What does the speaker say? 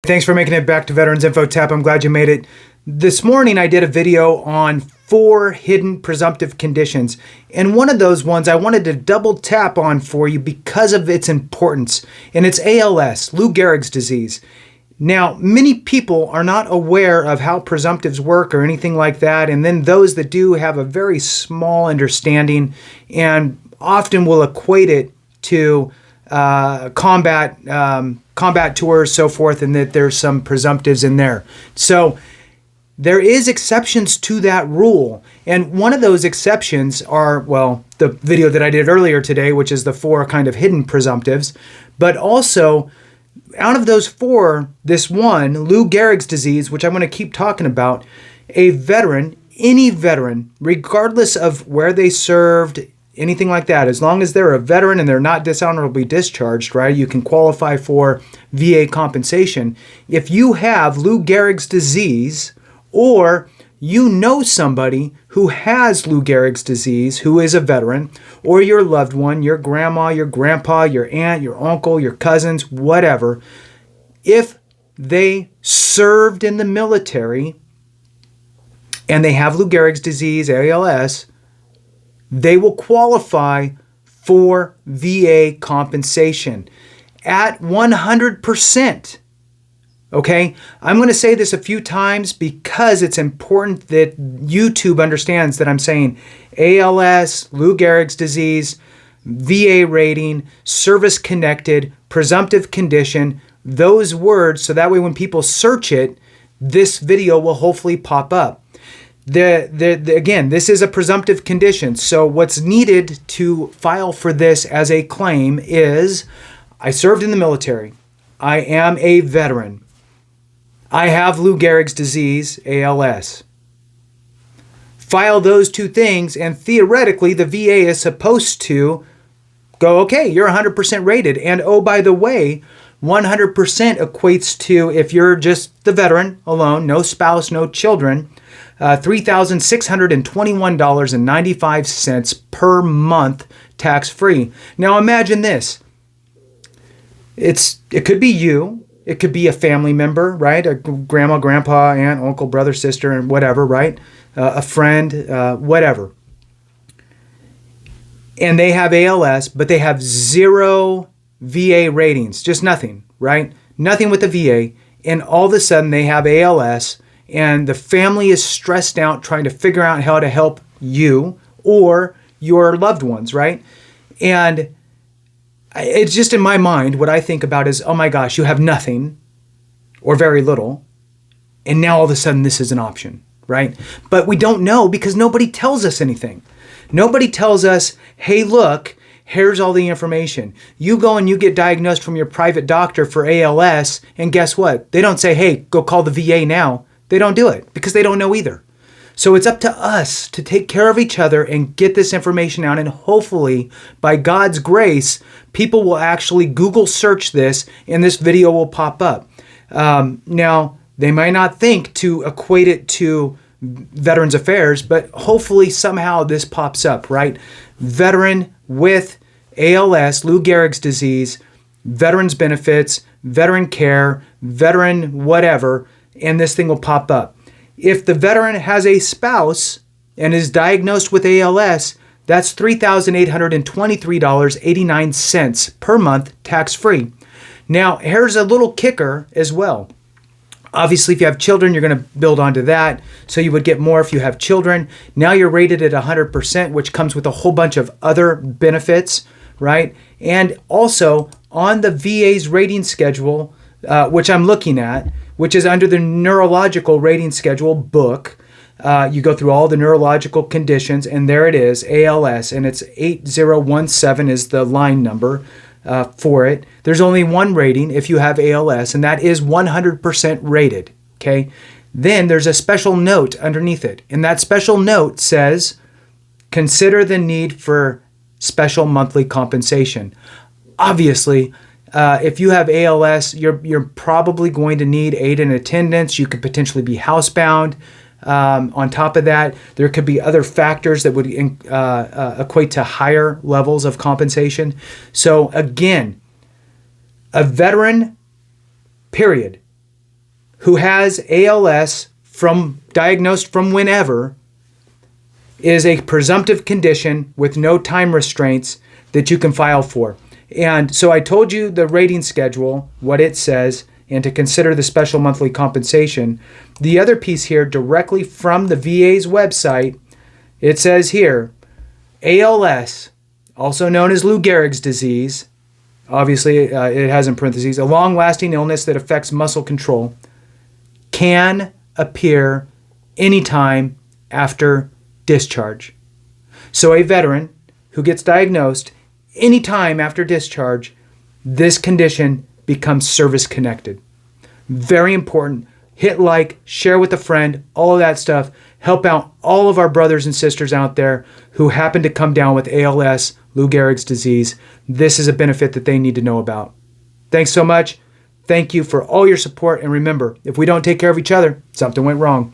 Thanks for making it back to Veterans Info Tap. I'm glad you made it. This morning I did a video on 4 hidden presumptive conditions. And one of those ones I wanted to double tap on for you because of its importance. And it's ALS, Lou Gehrig's disease. Now, many people are not aware of how presumptives work or anything like that. And then those that do have a very small understanding and often will equate it to combat tours, so forth, and that there's some presumptives in there. So there is exceptions to that rule. And one of those exceptions are, well, the video that I did earlier today, which is the 4 kind of hidden presumptives. But also, out of those 4, this one, Lou Gehrig's disease, which I'm going to keep talking about, a veteran, any veteran, regardless of where they served, anything like that, as long as they're a veteran and they're not dishonorably discharged, right, you can qualify for VA compensation. If you have Lou Gehrig's disease, or you know somebody who has Lou Gehrig's disease, who is a veteran, or your loved one, your grandma, your grandpa, your aunt, your uncle, your cousins, whatever, if they served in the military and they have Lou Gehrig's disease, ALS, they will qualify for VA compensation at 100%. Okay, I'm going to say this a few times because it's important that YouTube understands that I'm saying ALS, Lou Gehrig's disease, VA rating, service-connected, presumptive condition, those words, so that way when people search it, this video will hopefully pop up. Again, this is a presumptive condition, so what's needed to file for this as a claim is, I served in the military, I am a veteran, I have Lou Gehrig's disease, ALS. File those 2 things, and theoretically, the VA is supposed to go, okay, you're 100% rated. And oh, by the way, 100% equates to, if you're just the veteran alone, no spouse, no children, $3,621.95 per month tax-free. Now imagine this. It could be you. It could be a family member, right? A grandma, grandpa, aunt, uncle, brother, sister, and whatever, right? A friend, whatever. And they have ALS, but they have 0 VA ratings, just nothing, right? Nothing with the VA. And all of a sudden they have ALS, and the family is stressed out trying to figure out how to help you or your loved ones, right? And it's just in my mind, what I think about is, oh my gosh, you have nothing or very little, and now all of a sudden this is an option, right? But we don't know because nobody tells us anything. Nobody tells us, hey, look, here's all the information. You go and you get diagnosed from your private doctor for ALS, and guess what? They don't say, hey, go call the VA now. They don't do it because they don't know either. So it's up to us to take care of each other and get this information out. And hopefully, by God's grace, people will actually Google search this and this video will pop up. Now, they might not think to equate it to Veterans Affairs, but hopefully somehow this pops up, right? Veteran with ALS, Lou Gehrig's disease, veterans benefits, veteran care, veteran whatever, and this thing will pop up. If the veteran has a spouse and is diagnosed with ALS, that's $3,823.89 per month tax-free. Now, here's a little kicker as well. Obviously, if you have children, you're going to build onto that. So you would get more if you have children. Now you're rated at 100%, which comes with a whole bunch of other benefits, right? And also on the VA's rating schedule, which I'm looking at, which is under the neurological rating schedule book. You go through all the neurological conditions, and there it is, ALS, and it's 8017 is the line number for it. There's only one rating if you have ALS, and that is 100% rated, okay? Then there's a special note underneath it, and that special note says, consider the need for special monthly compensation. Obviously, if you have ALS, you're probably going to need aid and attendance. You could potentially be housebound. On top of that, there could be other factors that would equate to higher levels of compensation. So again, a veteran, period, who has ALS diagnosed from whenever is a presumptive condition with no time restraints that you can file for. And so I told you the rating schedule, what it says, and to consider the special monthly compensation. The other piece here, directly from the VA's website, it says here, ALS, also known as Lou Gehrig's disease, obviously it has in parentheses, a long-lasting illness that affects muscle control, can appear anytime after discharge. So a veteran who gets diagnosed anytime after discharge, this condition becomes service-connected. Very important. Hit like, share with a friend, all of that stuff. Help out all of our brothers and sisters out there who happen to come down with ALS, Lou Gehrig's disease. This is a benefit that they need to know about. Thanks so much. Thank you for all your support. And remember, if we don't take care of each other, something went wrong.